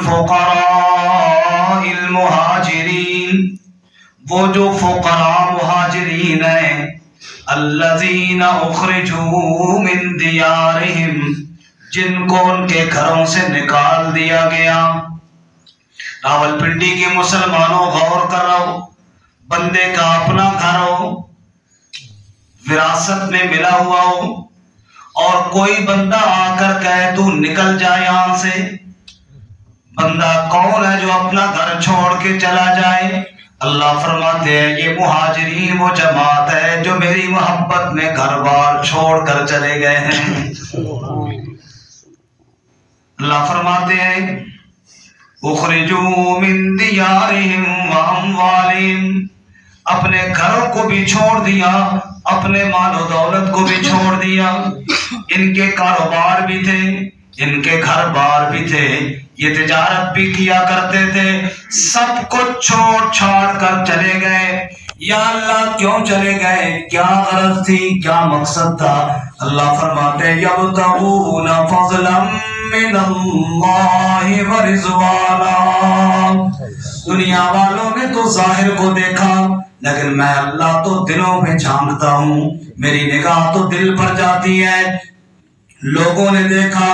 الفقراء المہاجرین، وہ جو فقراء مہاجرین ہیں، الذین اخرجوا من دیارہم، جن کو ان کے گھروں سے نکال دیا گیا۔ راولپنڈی کے مسلمانوں غور کرو، بندے کا اپنا گھر ہو، وراثت میں ملا ہوا ہو، اور کوئی بندہ آ کر کہے تو نکل جا یہاں سے، بندہ کون ہے جو اپنا گھر چھوڑ کے چلا جائے؟ اللہ فرماتے ہیں یہ مہاجرین وہ جماعت ہے جو میری محبت میں گھر بار چھوڑ کر چلے گئے ہیں۔ اللہ فرماتے ہیں اخرجوا من دیارہم واموالہم، اپنے گھروں کو بھی چھوڑ دیا، اپنے مال و دولت کو بھی چھوڑ دیا، ان کے کاروبار بھی تھے، ان کے گھر بار بھی تھے، یہ تجارت بھی کیا کرتے تھے، سب کچھ چھوڑ چھاڑ کر چلے گئے۔ یا اللہ کیوں چلے گئے؟ کیا غرض تھی؟ کیا مقصد تھا؟ اللہ فرماتے یبتغون فضلا من اللہ ورضوانا، دنیا والوں نے تو ظاہر کو دیکھا، لیکن میں اللہ تو دلوں میں جھانکتا ہوں، میری نگاہ تو دل پر جاتی ہے۔ لوگوں نے دیکھا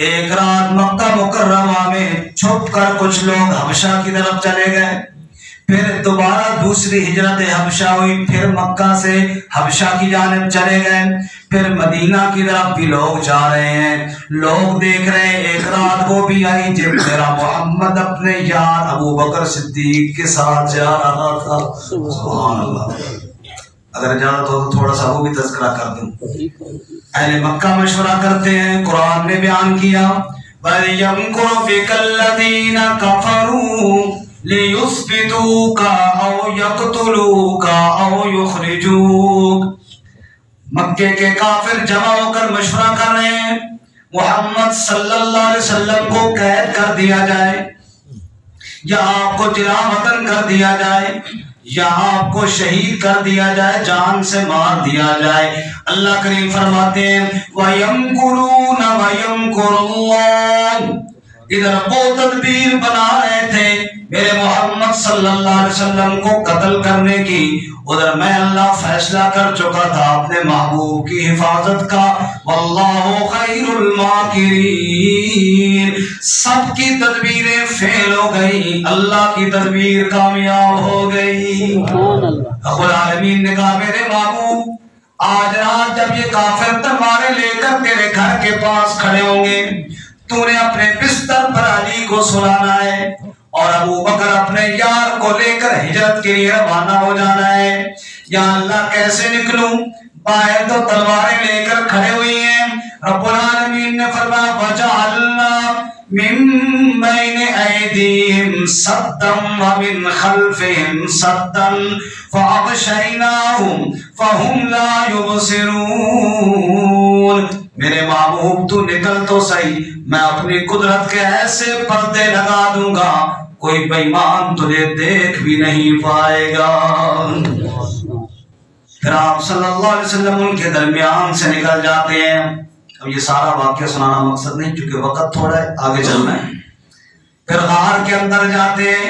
ایک رات مکہ مکرمہ میں چھپ کر کچھ لوگ حبشہ کی طرف چلے گئے، پھر دوبارہ دوسری ہجرت حبشہ ہوئی، پھر مکہ سے حبشہ کی جانب چلے گئے، پھر مدینہ کی طرف بھی لوگ جا رہے ہیں۔ لوگ دیکھ رہے ہیں ایک رات وہ بھی آئی جب میرا محمد اپنے یار ابو بکر صدیق کے ساتھ جا رہا تھا۔ سبحان اللہ، اگر اجازت ہو تو تھوڑا سا وہ بھی تذکرہ کر دوں۔ اہل مکہ مشورہ کرتے ہیں، قرآن نے بیان کیا وَيَمْكُرُ بِكَ الَّذِينَ كَفَرُوا لِيُثْبِتُوكَ أَوْ يَقْتُلُوكَ أَوْ يُخْرِجُوكَ، مکے کے کافر جمع ہو کر مشورہ کر رہے ہیں محمد صلی اللہ علیہ وسلم کو قید کر دیا جائے، یا آپ کو جلا وطن کر دیا جائے، یا آپ کو شہید کر دیا جائے، جان سے مار دیا جائے۔ اللہ کریم فرماتے ہیں وَيَمْكُرُونَ وَيَمْكُرُ اللَّهُ، ادھر وہ تدبیر بنا رہے تھے میرے محمد صلی اللہ علیہ وسلم کو قتل کرنے کی، ادھر میں اللہ فیصلہ کر چکا تھا اپنے محبوب کی حفاظت کا۔ واللہ خیر الماکرین، سب کی تدبیریں فیل ہو گئی، اللہ کی تدبیر کامیاب ہو گئی۔ رب العالمین نے کہا میرے محبوب آج رات جب یہ کافر تلواریں لے کر تیرے گھر کے پاس کھڑے ہوں گے، تو نے اپنے بستر پر علی کو سلانا ہے، اور ابو بکر اپنے یار کو لے کر ہجرت کے لیے روانہ ہو جانا ہے۔ یا اللہ کیسے نکلوں؟ باہر تو تلواریں لے کر کھڑے ہوئی ہیں۔ رب العالمین نے فرمایا وَجَعَلْنَا مِن بَيْنِ أَيْدِيهِمْ سَدًّا وَمِنْ خَلْفِهِمْ سَدًّا فَأَغْشَيْنَاهُمْ فَهُمْ لَا يُبْصِرُونَ، میرے محبوب تو نکل تو صحیح، میں اپنی قدرت کے ایسے پردے لگا دوں گا کوئی بے ایمان تجھے دیکھ بھی نہیں پائے گا۔ پھر آپ صلی اللہ علیہ وسلم ان کے درمیان سے نکل جاتے ہیں۔ اب یہ سارا واقعہ سنانا مقصد نہیں کیونکہ وقت تھوڑا ہے، آگے چلنا ہے۔ پھر غار کے اندر جاتے ہیں،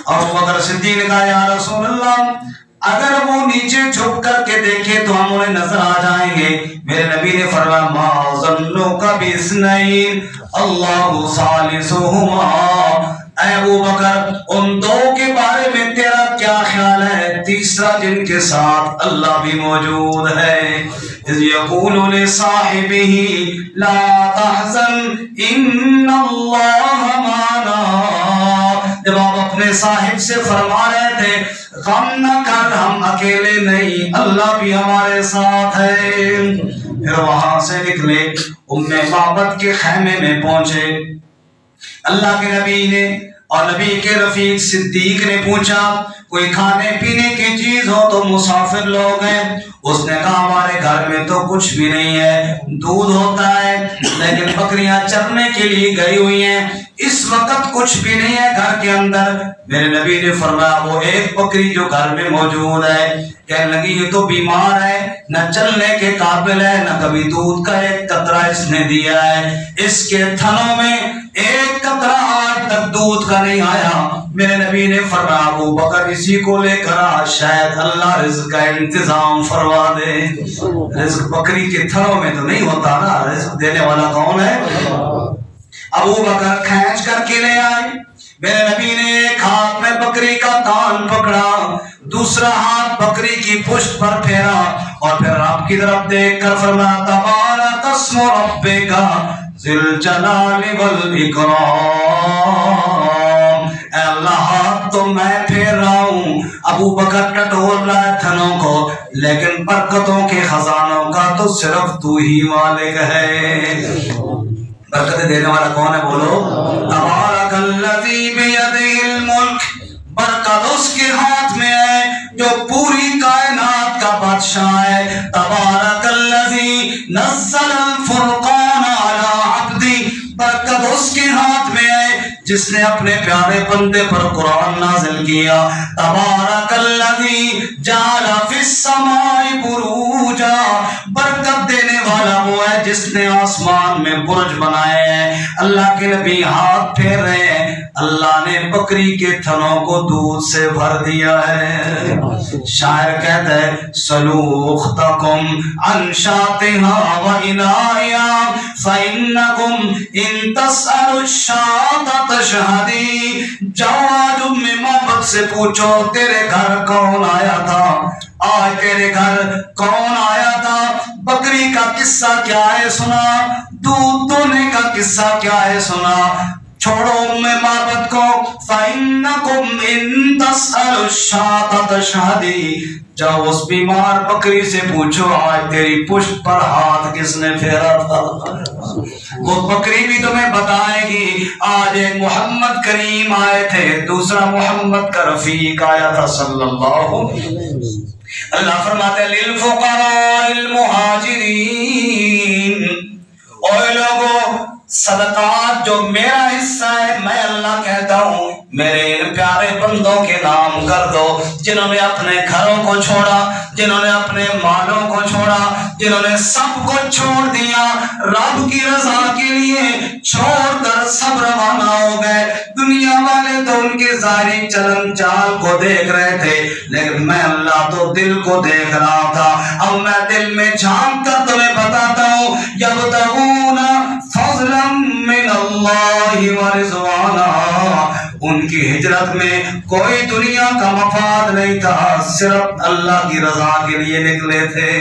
اور ابوبکر صدیق نے کہا یا رسول اللہ اگر وہ نیچے چھپ کر کے دیکھے تو ہم انہیں نظر آ جائیں گے۔ میرے نبی نے فرمایا ما ظنک باثنین اللہ ثالثہما، اے ابو بکر ان دو کے بارے میں تیرا کیا خیال ہے، تیسرا جن کے ساتھ اللہ بھی موجود ہے۔ اذ یقول لصاحبہ لا تحزن ان اللہ معنا، جب آپ اپنے صاحب سے فرما رہے تھے غم نہ کر، ہم اکیلے نہیں، اللہ بھی ہمارے ساتھ ہے۔ پھر وہاں سے نکلے، ام معبد کے خیمے میں پہنچے، اللہ کے نبی نے اور نبی کے رفیق صدیق نے پوچھا کوئی کھانے پینے کی چیز ہو تو مسافر لوگ ہیں۔ اس نے کہا ہمارے گھر میں تو کچھ بھی نہیں ہے، دودھ ہوتا ہے لیکن بکریاں چرنے کے لیے گئی ہوئی ہیں، اس وقت کچھ بھی نہیں ہے گھر کے اندر۔ میرے نبی نے فرمایا وہ ایک بکری جو گھر میں موجود ہے، کہنے لگی یہ تو بیمار ہے، نہ چلنے کے قابل ہے، نہ کبھی دودھ کا ایک قطرہ اس نے دیا ہے، اس کے تھنوں میں ایک قطرہ آج تک دودھ کا نہیں آیا، میرے نبی نے فرمایا ابو بکر اسی کو لے کر آ، شاید اللہ رزق کا انتظام فرما دے۔ رزق بکری کے تھنوں میں تو نہیں ہوتا نا، رزق دینے والا کون ہے؟ ابو بکر کھینچ کر کے لے آئے، میرے نبی نے ایک ہاتھ میں بکری کا کان پکڑا، دوسرا ہاتھ بکری کی پشت پر پھیرا اور پھر رب کی طرف دیکھ کر فرمایا تبارک اسم ربک ذی الجلال والاکرام، اے اللہ ہاتھ تو میں پھیر رہا ہوں، ابو بکر ٹٹول رہا ہے تھنوں کو، لیکن برکتوں کے خزانوں کا تو صرف تو ہی مالک ہے۔ برکت دینے والا کون ہے بولو؟ تبارک الذی بیدہ الملک، برکت اس کے ہاتھ میں ہے جو پوری کائنات کا بادشاہ ہے۔ تبارک الذی نزل الفرقان علی عبدی، برکت اس کے ہاتھ میں ہے جس نے اپنے پیارے بندے پر قرآن نازل کیا۔ تبارک الذی جعل فی السماء بروجا، برکت دینے والا وہ ہے جس نے آسمان میں برج بنائے ہیں۔ اللہ کے نبی ہاتھ پھیر رہے ہیں، اللہ نے بکری کے تھنوں کو دودھ سے بھر دیا ہے۔ شاعر کہتا ہے سلوختکم عن شاتها وإنائها فإنکم ان تسألوا الشاة تشہدی، جاؤ آج ام محمد سے پوچھو تیرے گھر کون آیا تھا، آج تیرے گھر کون آیا تھا، بکری کا قصہ کیا ہے سنا، دودھ دونے کا قصہ کیا ہے سنا، چھوڑو ام محمد کو۔ فَإِنَّكُمْ إِن تَسْأَلُوا الشَّاةَ تَشْهَدِي، جاؤ اس بیمار بکری سے پوچھو آج تیری پشت پر ہاتھ کس نے پھیرا تھا، وہ بکری بھی تمہیں بتائے گی۔ آج ایک محمد کریم آئے تھے، دوسرا محمد کا رفیق آیا تھا صلی اللہ علیہ وسلم۔ اللہ فرماتے ہیں للفقراء المہاجرین، اوے لوگوں صدقات جو میرا حصہ ہے میں اللہ کہتا ہوں میرے ان پیارے بندوں کے نام کر دو جنہوں نے اپنے گھروں کو چھوڑا، جنہوں نے اپنے مالوں کو چھوڑا، جنہوں نے سب کو چھوڑ دیا، رب کی رضا کے لیے چھوڑ کر سب روانہ ہو گئے۔ دنیا والے تو ان کے ظاہری چلن چال کو دیکھ رہے تھے، لیکن میں اللہ تو دل کو دیکھ رہا تھا۔ اب میں دل میں جھانک کر تمہیں بتاتا ہوں یبتغون فضلا من اللہ ورضوانا، ان کی ہجرت میں کوئی دنیا کا مفاد نہیں تھا، صرف اللہ کی رضا کے لیے نکلے تھے۔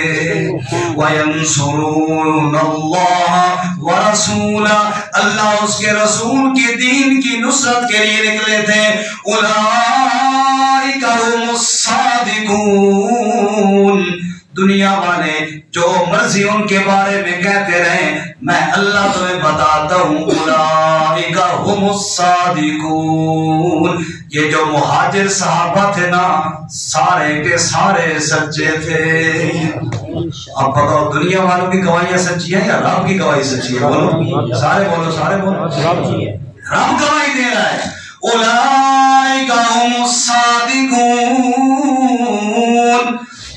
وَيَنْصُرُونَ اللَّهَ وَرَسُولَهُ، اللہ اس کے رسول کے دین کی نصرت کے لیے نکلے تھے۔ أُولَئِكَ هُمُ الصَّادِقُونَ، دنیا والے جو مرضی ان کے بارے میں کہتے رہیں، میں اللہ تمہیں بتاتا ہوں اولئک هم الصادقون، یہ جو مہاجر صحابہ تھے نا سارے کے سارے سچے تھے۔ اب بتاؤ دنیا والوں کی گواہیاں سچی ہیں یا رب کی گواہی سچی ہے؟ بولو سارے بولو سارے بولو، رب گواہی دے رہا ہے۔ اولئک هم الصادقون،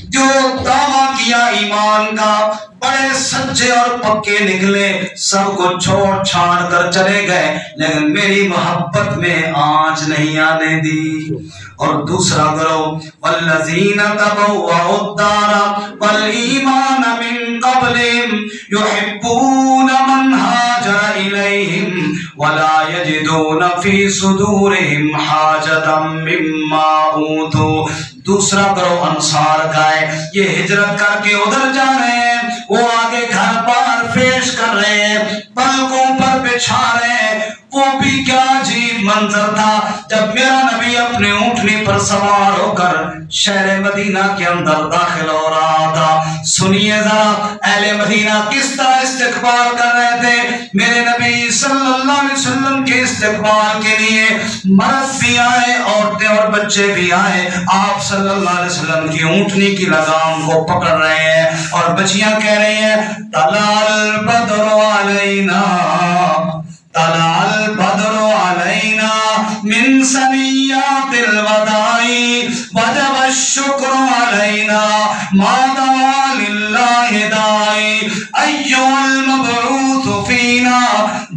جو دعویٰ کیا ایمان کا، بڑے سچے اور پکے نکلے، سب کو چھوڑ چھاڑ کر چلے گئے، لیکن میری محبت میں آنچ نہیں آنے دی۔ اور دوسرا گروہ والذین تبوؤا الدار والایمان من قبلہم یحبون من ہاجر الیہم ولا یجدون فی صدورہم حاجتا مما اوتوا، دوسرا گروہ انصار کا ہے، یہ ہجرت کر کے ادھر جا رہے ہیں، وہ آگے گھر بار پیش کر رہے ہیں، پلکوں پر بچھا رہے ہیں۔ وہ بھی کیا عجیب منظر تھا جب میرا نبی اپنے اونٹنی پر سوار ہو کر شہر مدینہ کے اندر داخل ہو رہا تھا۔ سنیے ذرا اہل مدینہ کس طرح استقبال کر رہے تھے میرے نبی صلی اللہ علیہ وسلم کے استقبال کے لیے۔ مرد بھی آئے، عورتیں اور بچے بھی آئے، آپ صلی اللہ علیہ وسلم کی اونٹنی کی لگام کو پکڑ رہے ہیں اور بچیاں کہہ رہی ہیں طلع البدر علینا، طلع البدر علینا من ثنیات الوداع وجب الشکر علینا ما دعا للہ داعی ایھا المبعوث فینا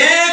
1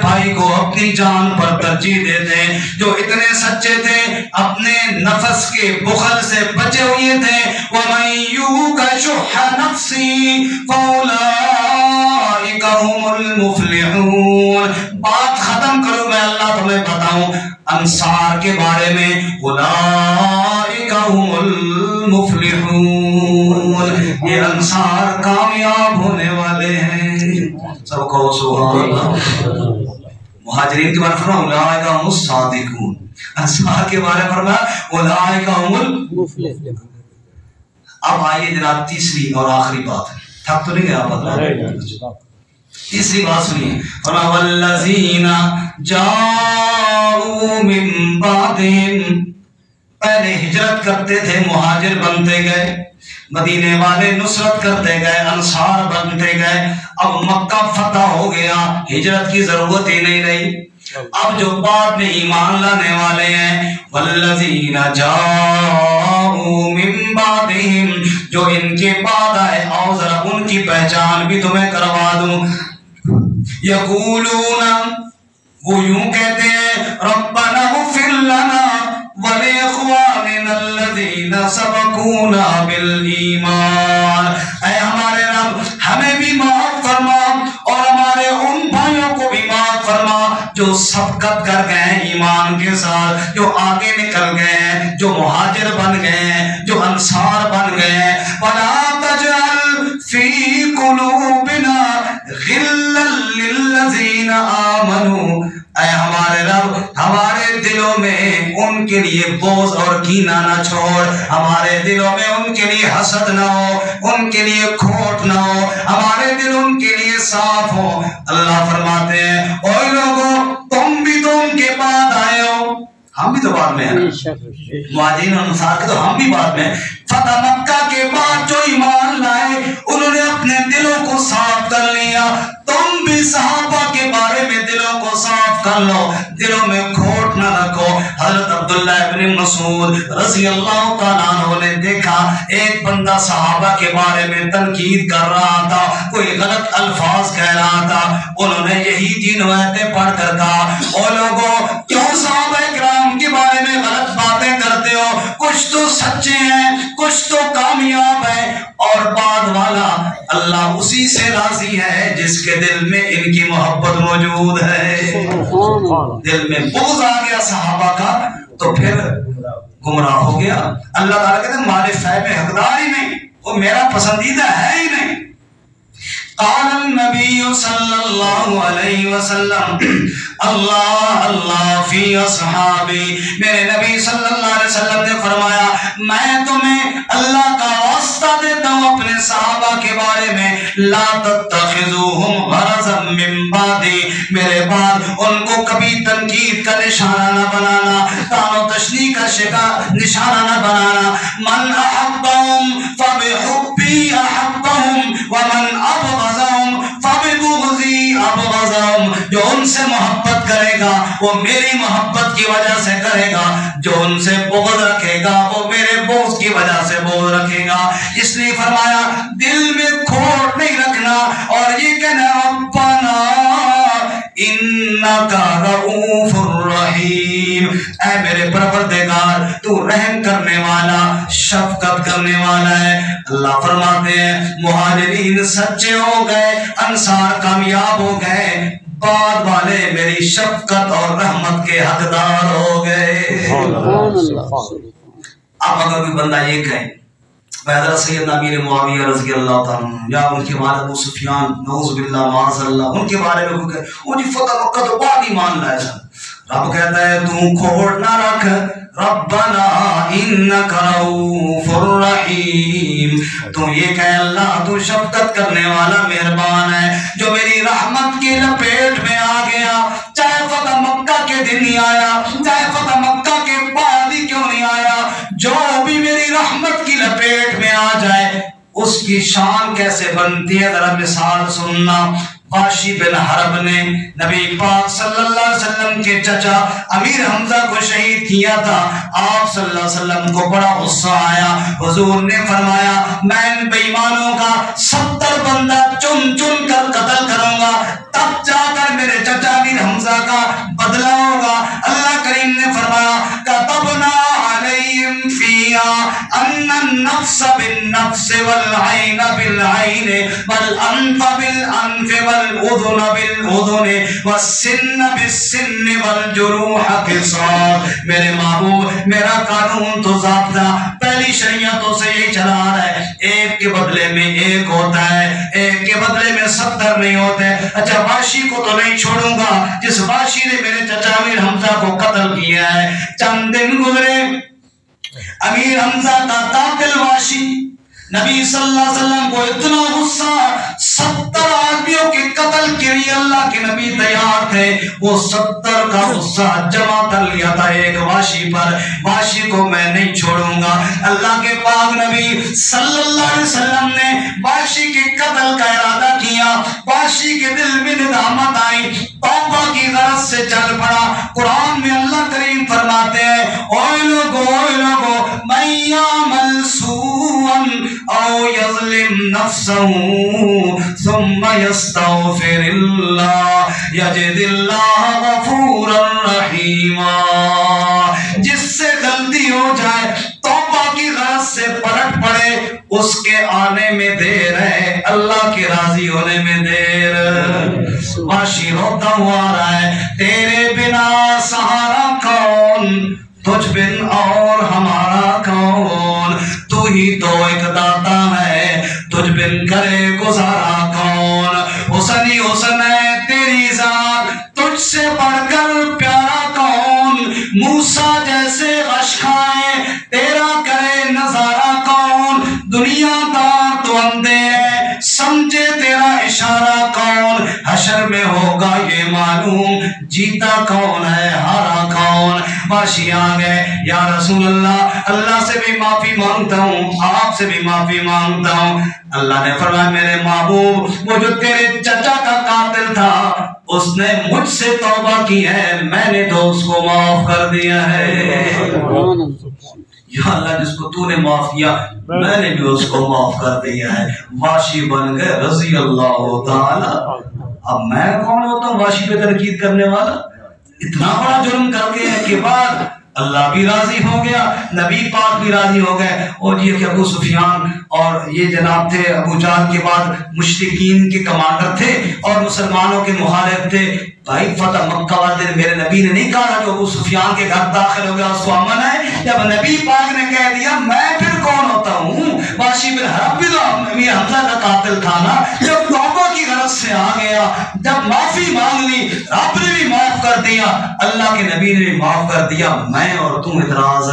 بھائی کو اپنی جان پر ترجیح دیتے ہیں، جو اتنے سچے تھے، اپنے نفس کے بخل سے بچے ہوئے تھے۔ وَمَن يُوقَ شُحَّ نَفْسِهِ فَأُولَٰئِكَ هُمُ الْمُفْلِحُونَ۔ بات ختم کروں میں اللہ تمہیں بتاؤں انصار کے بارے میں، اولئک هم المفلحون، یہ انصار کامیاب ہونے والے ہیں۔ سب کو سبحان اللہ۔ مہاجرین کے بارے فرمایا اولئک هم الصادقون، انصار کے بارے فرمایا اولئک هم المفلحون۔ اب آئیے جناب تیسری اور آخری بات، تھک تو نہیں گیا آپ؟ تیسری بات سنیے، فرمایا والذین جاءوا من بعدہم، پہلے ہجرت کرتے تھے مہاجر بنتے گئے، مدینے والے نصرت کرتے گئے انصار بنتے گئے، اب مکہ فتح ہو گیا، ہجرت کی ضرورت ہی نہیں رہی۔ اب جو بعد میں ایمان لانے والے ہیں والذین جاءوا من بعدہم، جو ان کے بعد آئے، آؤ ذرا ان کی پہچان بھی تمہیں کروا دوں۔ یقولون، وہ یوں کہتے ہیں ربنا اغفر لنا وَلِإِخْوَانِنَا الَّذِينَ سَبَقُونَا بِالْإِيمَانِ، اے ہمارے رب ہمیں بھی معاف فرما اور ہمارے ان بھائیوں کو بھی معاف فرما جو سبقت کر گئے ہیں ایمان کے ساتھ، جو آگے نکل گئے ہیں، جو مہاجر بن گئے ہیں، جو انصار بن گئے ہیں۔ وَلَا تَجْعَلْ فِي قُلُوبِنَا غِلًّا لِلَّذِينَ آمَنُوا، اے ہمارے رب ہمارے دلوں میں ان کے لیے بغض اور کینہ نہ چھوڑ، ہمارے دلوں میں ان کے لیے حسد نہ ہو، ان کے لیے کھوٹ نہ ہو، ہمارے دل ان کے لیے صاف ہو۔ اللہ فرماتے ہیں اوے لوگوں تم بھی تو ان کے بعد آئے ہو، ہم بھی تو بعد میں ہیں، مہاجرین اور انصار کے تو ہم بھی بعد میں۔ فتح مکہ کے بعد جو ایمان لائے انہوں نے اپنے دلوں کو صاف کر لیا، تم بھی صحابہ کے بارے میں دلوں کو صاف کر لو، دلوں میں کھوٹ نہ رکھو۔ حضرت عبداللہ ابن مسعود رضی اللہ تعالیٰ عنہ نے دیکھا ایک بندہ صحابہ کے بارے میں تنقید کر رہا تھا، کوئی غلط الفاظ کہہ رہا تھا، انہوں نے یہی تین آیتیں پڑھ کر کہا او لوگوں کیوں صحابہ کرام کے بارے میں غلط باتیں کرتے ہو، کچھ تو سچے ہیں، کچھ تو کامیاب ہیں، اور بعد والا اللہ اسی سے راضی ہے جس کے دل میں ان کی محبت موجود ہے۔ دل میں بغض آ گیا صحابہ کا تو پھر گمراہ ہو گیا۔ اللہ تعالیٰ کہتے ہیں ہمارے فیض میں حقدار ہی نہیں، وہ میرا پسندیدہ ہے ہی نہیں۔ قال النبی صلی اللہ علیہ وسلم اللہ اللہ فی اصحابی، میرے نبی صلی اللہ علیہ وسلم نے فرمایا میں تمہیں اللہ کا واسطہ دیتا ہوں اپنے صحابہ کے بارے میں، لا تتخذوہم غرضا من بعدی، میرے بعد ان کو کبھی تنقید کا نشانہ نہ بنانا، طعن و تشنیع کا شکار نشانہ نہ بنانا۔ من احبہم فبحبی احبہم ومن ابغضہم فببغضی ابغضہم، جو ان سے محبت کرے گا وہ میری محبت کی وجہ سے کرے گا، جو ان سے بغض رکھے گا وہ میرے بغض کی وجہ سے بغض رکھے گا۔ اس لیے فرمایا دل میں کھوٹ نہیں رکھنا اور یہ کہنا ربنا انکا رؤوف الرحیم، اے میرے پروردگار تو رحم کرنے والا شفقت کرنے والا ہے۔ اللہ فرماتے ہیں مہاجرین سچے ہو گئے، انصار کامیاب ہو گئے، بعد والے میری شفقت اور رحمت کے حقدار ہو گئے۔ اب اگر کوئی بندہ یہ کہے حضرت سیدنا امیر معاویہ رضی اللہ تعالیٰ عنہ یا ان کے والد ابو سفیان نعوذ باللہ معاذ اللہ ان کے بارے میں کوئی کہے وہ جی فتح مکہ تو بعد ایمان لائے سن، رب کہتا ہے تو کھوٹ نہ رکھ، ربنا انک رؤوف الرحیم، تو یہ کہ اللہ تو شفقت کرنے والا مہربان ہے، جو میری رحمت کی لپیٹ میں آ گیا، چاہے فتح مکہ کے دن ہی آیا، چاہے فتح مکہ کے بعد ہی کیوں نہیں آیا، جو بھی میری رحمت کی لپیٹ میں آ جائے اس کی شان کیسے بنتی ہے ذرا مثال سننا۔ واشی بن حرب نے نبی پاک صلی اللہ علیہ وسلم کے چچا امیر حمزہ کو شہید کیا تھا، آپ صلی اللہ علیہ وسلم کو بڑا غصہ آیا، حضور نے فرمایا میں ان بے ایمانوں کا 70 بندہ چن چن کر قتل کروں گا، تب جا کر میرے چچا امیر حمزہ کا بدلہ ہوگا۔ اللہ کریم نے فرمایا کتبنا علیہم فیہا ان النفس بالنفس والعین بالعین والانف بالانف والاذن بالاذن والسن بالسن والجروح قصاص۔ میرے محبوب میرا قانون تو ضابطہ پہلی شریعتوں سے یہی چلا آ رہا ہے، ایک کے بدلے میں ایک ہوتا ہے، ایک کے بدلے میں 70 نہیں ہوتے۔ اچھا واشی کو تو نہیں چھوڑوں گا جس واشی نے میرے چچا امیر حمزہ کو قتل کیا ہے۔ چند دن گزرے، امیر حمزہ کا قاتل واشی نبی صلی اللہ علیہ وسلم کو اتنا غصہ، 70 آدمیوں کے قتل کے لیے اللہ کے نبی تیار تھے، وہ 70 کا غصہ جمع کر لیا تھا ایک واشی پر، واشی کو میں نہیں چھوڑوں گا۔ اللہ کے پاک نبی صلی اللہ علیہ وسلم نے واشی کے قتل کا ارادہ کیا، واشی کے دل میں ندامت آئی، توبہ کی غرض سے چل پڑا۔ قرآن میں اللہ کریم فرماتے ہیں اوے لوگو من یعمل سوءا او یظلم نفسه ثم یستغفر اللہ یجد اللہ غفورا رحیما۔ جس سے غلطی ہو جائے توبہ کی غرض سے پلٹ پڑے، اس کے آنے میں دیر ہے، اللہ کے راضی ہونے میں دیر۔ واشی روتا ہوا آ رہا ہے تیرے بنا سہارا کون، تجھ بن اور ہمارا کون، تو ہی تو ایک داتا ہے، تجھ بن کرے گزارا کون۔ حسن ہی حسن ہے تیری ذات، تجھ سے بڑھ کر پیارا کون، موسیٰ جیسے غش کھائے تیرا کرے نظارہ کون۔ دنیا دار تو اندھے ہے سمجھے تیرا اشارہ کون، حشر میں ہوگا یہ معلوم جیتا کون ہے ہارا کون۔ واشی آ گئے، یا رسول اللہ اللہ سے بھی معافی مانگتا ہوں، آپ سے بھی معافی مانگتا ہوں۔ اللہ نے فرمایا میرے محبوب وہ جو تیرے چچا کا قاتل تھا اس نے مجھ سے توبہ کی ہے، میں نے تو اس کو معاف کر دیا ہے۔ یا اللہ جس کو تو نے معاف کیا میں نے بھی اس کو معاف کر دیا ہے۔ واشی بن گئے رضی اللہ تعالی۔ اب میں کون ہوتا ہوں واشی پہ تنقید کرنے والا؟ اتنا بڑا جرم کر کے کے بعد اللہ بھی راضی ہو گیا، نبی پاک بھی راضی ہو گئے۔ اور یہ کہ ابو سفیان اور یہ جناب تھے ابو جہل کے بعد مشرکین کے کمانڈر تھے اور مسلمانوں کے مخالف تھے۔ بھائی فتح مکہ والے دن میرے نبی نے نہیں کہا جو ابو سفیان کے گھر داخل ہو گیا اس کو امن ہے، جب نبی پاک نے کہہ دیا میں پھر کون ہوتا ہوں؟ واشی بن حرب بھی تو امیر حمزہ کا قاتل تھا نا۔ جب توبہ کی غرض سے آ گیا، جب معافی مانگ لی، رب نے بھی معاف کر دیا، اللہ کے نبی نے بھی معاف کر دیا، میں اور تم اعتراض۔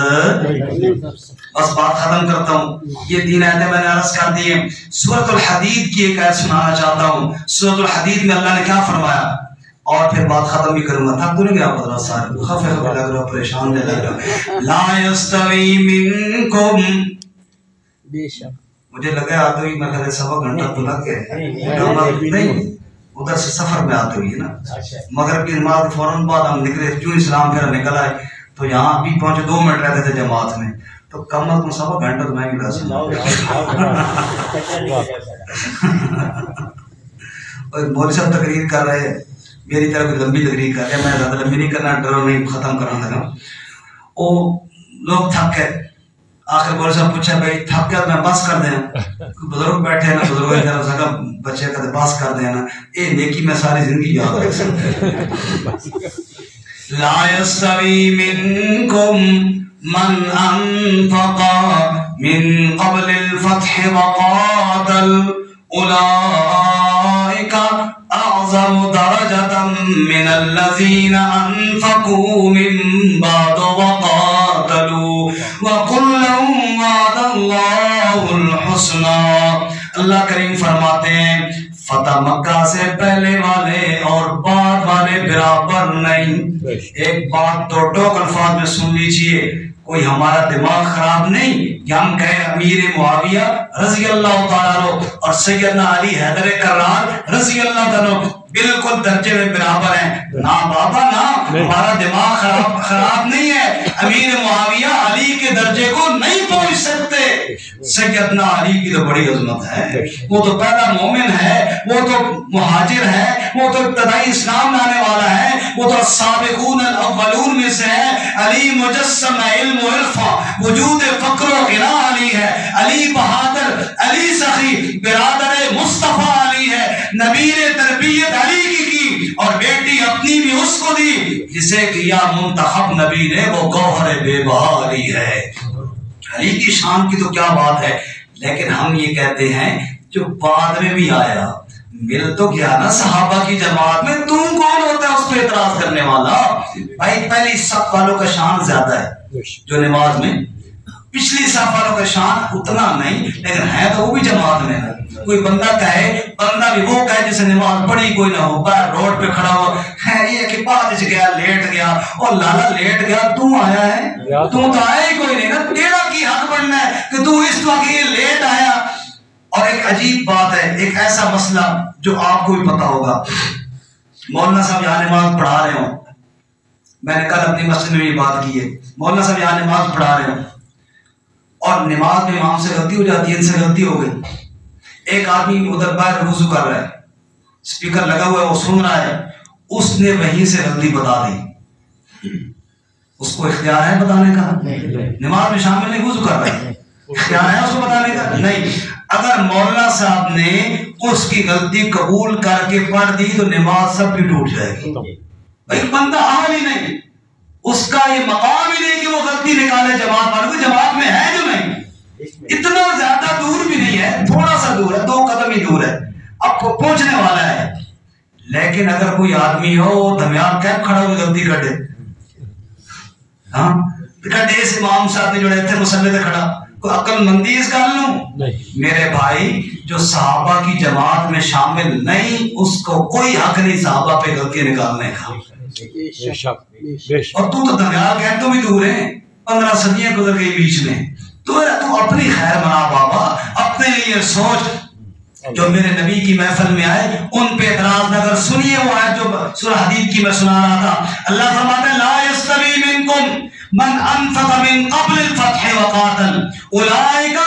بس بات ختم کرتا ہوں، یہ 3 آیتیں میں نے عرض کر دی ہیں۔ سورۃ الحدید کی ایک آیت سنانا چاہتا ہوں۔ سورۃ الحدید میں اللہ نے کیا فرمایا اور پھر بات ختم بھی کروں گا، تھک تو نہیں گیا حضرات سارے؟ خفے لگ رہا، پریشان نہیں لگ رہا۔ لا یستوی منکم، بے شک مجھے لگا آتے ہوئی میں کہتے سوا گھنٹہ تو لگ گئے نہیں، ادھر سے سفر میں آتے ہوئی نا، مغرب کی نماز فوراً بعد ہم نکلے، جو اسلام پھر نکل آئے تو یہاں بھی پہنچے 2 منٹ رہتے تھے جماعت میں، تو کم از کم سوا گھنٹہ تو میں بھی لازم۔ اور مولوی صاحب تقریر کر رہے ہیں، میری طرف لمبی تقریر کر رہے ہیں، میں زیادہ لمبی نہیں کرنا، ڈرو نہیں، ختم کرنا لگا۔ وہ لوگ تھک گئے، آخر مولوی صاحب پوچھا بھائی تھک گیا میں بس کر دینا، بزرگ بیٹھے نا، بزرگوں کی طرف سے بچے کہتے بس کر دینا، اے نیکی میں ساری زندگی یاد رکھ سکتے۔ لا یستوی منکم من انفق من قبل الفتح وقاتل اولئک اعظم درجة من الذین انفقوا من بعد وقاتلوا وکلا وعد اللہ الحسنى۔ اللہ کریم فرماتے ہیں فتح مکہ سے پہلے والے اور بعد والے برابر نہیں۔ ایک بات دو ٹوک الفاظ میں سن لیجئے، کوئی ہمارا دماغ خراب نہیں کہ ہم کہیں امیر معاویہ رضی اللہ تعالیٰ عنہ اور سیدنا علی حیدر کرار رضی اللہ تعالیٰ عنہ بالکل درجے میں برابر ہیں. نا بابا نا, ہمارا دماغ خراب نہیں ہے. امیر معاویہ علی کے درجے کو نہیں پہنچ سکتے. سیدنا علی کی تو بڑی عظمت ہے, وہ تو پہلا مومن ہے, وہ تو مہاجر ہے, وہ تو ابتدائی اسلام لانے والا ہے, وہ تو السابقون الاولون میں سے ہے. علی مجسم علم و عرفہ, وجود فقر و غنا علی ہے. علی بہادر, علی سخی, برادر مصطفیٰ علی ہے. نبی نے تربیت علی کی اور بیٹی اپنی بھی اس کو دی, جسے کیا منتخب نبی نے, وہ گوہر بے بہا علی ہے. علی کی شان کی تو کیا بات ہے. لیکن ہم یہ کہتے ہیں جو بعد میں بھی آیا, مل تو گیا نا صحابہ کی جماعت میں, تم کون ہوتا ہے اس پہ اعتراض کرنے والا؟ بھائی پہلی صف والوں کا شان زیادہ ہے جو نماز میں, پچھلی صف والوں کا شان اتنا نہیں, لیکن ہے تو وہ بھی جماعت میں. کوئی بندہ کہے, بندہ بھی وہ کہے جسے نماز پڑھی کوئی نہ ہو, باہر روڈ پہ کھڑا ہو, ہے یہ کہ بعد گیا لیٹ گیا, اور لالا لیٹ گیا, تو آیا ہے, تو آیا ہی کوئی نہیں نا, تیرا کی حق بننا ہے کہ تو اس وقت یہ لیٹ آیا. اور ایک عجیب بات ہے, ایک ایسا مسئلہ جو آپ کو بھی پتا ہوگا. مولانا صاحب یہاں نماز پڑھا رہے ہوں, میں نے کل اپنی مسجد میں یہ بات کی ہے, مولانا صاحب یہاں نماز پڑھا رہے ہوں اور نماز میں امام سے غلطی ہو جاتی ہے, ان سے غلطی ہو گئی. ایک آدمی ادھر باہر وضو کر رہا ہے, اسپیکر لگا ہوا ہے, وہ سن رہا ہے, اس نے وہیں سے غلطی بتا دی. اس کو اختیار ہے بتانے کا؟ نماز میں شامل نہیں, وضو کر رہا ہے, اختیار ہے اس کو بتانے کا؟ نہیں. اگر مولانا صاحب نے اس کی غلطی قبول کر کے پڑھ دی تو نماز سب کی ٹوٹ جائے گی. بھائی بندہ عمل ہی نہیں, اس کا یہ مقام ہی نہیں کہ وہ غلطی نکالے جماعت والوں کو. جماعت میں ہے جو نہیں, اتنا زیادہ دور بھی نہیں ہے, تھوڑا سا دور ہے, 2 قدم ہی دور ہے, اب کو پہنچنے والا ہے. لیکن اگر کوئی آدمی ہو دمیان کیپ کھڑا ہوئی غلطی کر دے, ہاں کڈے اس امام صاحب نے جڑے تھے مسلے سے کھڑا, کوئی عقل مندی اس گل نو؟ میرے بھائی جو صحابہ کی جماعت میں شامل نہیں, اس کو کوئی حق نہیں صحابہ پہ غلطی نکالنے کا. اور تو دمیان کیپ تو بھی دور ہے, 15 صدیاں گزر گئی بیچ میں. تو اپنی خیر منا بابا, اپنے لیے سوچ. جو میرے نبی کی محفل میں آئے ان پہ اعتراض نہ کر. سنیے وہ آیت جو سورہ حدید کی میں سنا رہا تھا. اللہ فرماتا ہے لا یستوی منکم من انفق من قبل الفتح وقاتل اولئک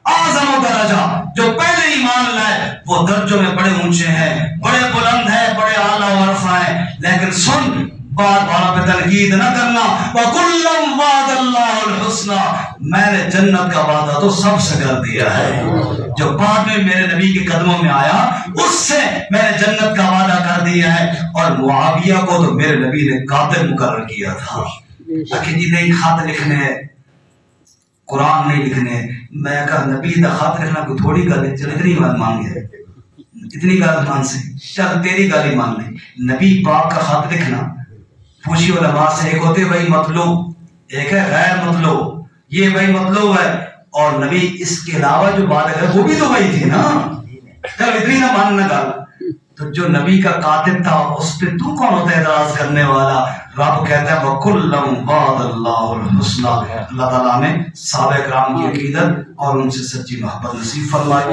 اعظم درجہ. جو پہلے ایمان لائے وہ درجوں میں بڑے اونچے ہیں, بڑے بلند ہیں, بڑے اعلیٰ و عرفہ ہیں. لیکن سن, بار بار پہ تنقید نہ کرنا. وَكُلًّا وَعَدَ اللَّهُ الْحُسْنَى, میں نے جنت کا وعدہ تو سب سے کر دیا ہے. جو بعد میں میرے نبی کے قدموں میں آیا اس سے میں نے جنت کا وعدہ کر دیا ہے. اور معاویہ کو تو میرے نبی نے قاتل مقرر کیا تھا. کہ جی نہیں خط لکھنے, قرآن نہیں لکھنے. میں کہا نبی دا خط لکھنا کوئی تھوڑی گل ہے, چل اتنی بات مان گئے, اتنی گل مان سے, چل تیری گل ہی مان لیں. نبی پاک کا خط لکھنا پوچھی علماء سے, ایک ہوتے بھائی مطلوب, ایک ہے غیر مطلوب. یہ بھائی مطلوب ہے, اور نبی اس کے علاوہ جو بات ہے وہ بھی تو وہی تھی نا. چل اتنی نہ ماننا گل. تو جو نبی کا کاتب تھا اس پہ تو کون ہوتا ہے اعتراض کرنے والا؟ رب کہتا ہے وَكُلًّا وَعَدَ اللَّهُ الْحُسْنَى. اللہ تعالیٰ ہمیں صحابہ کرام کی عقیدت اور ان سے سچی محبت نصیب فرمائے.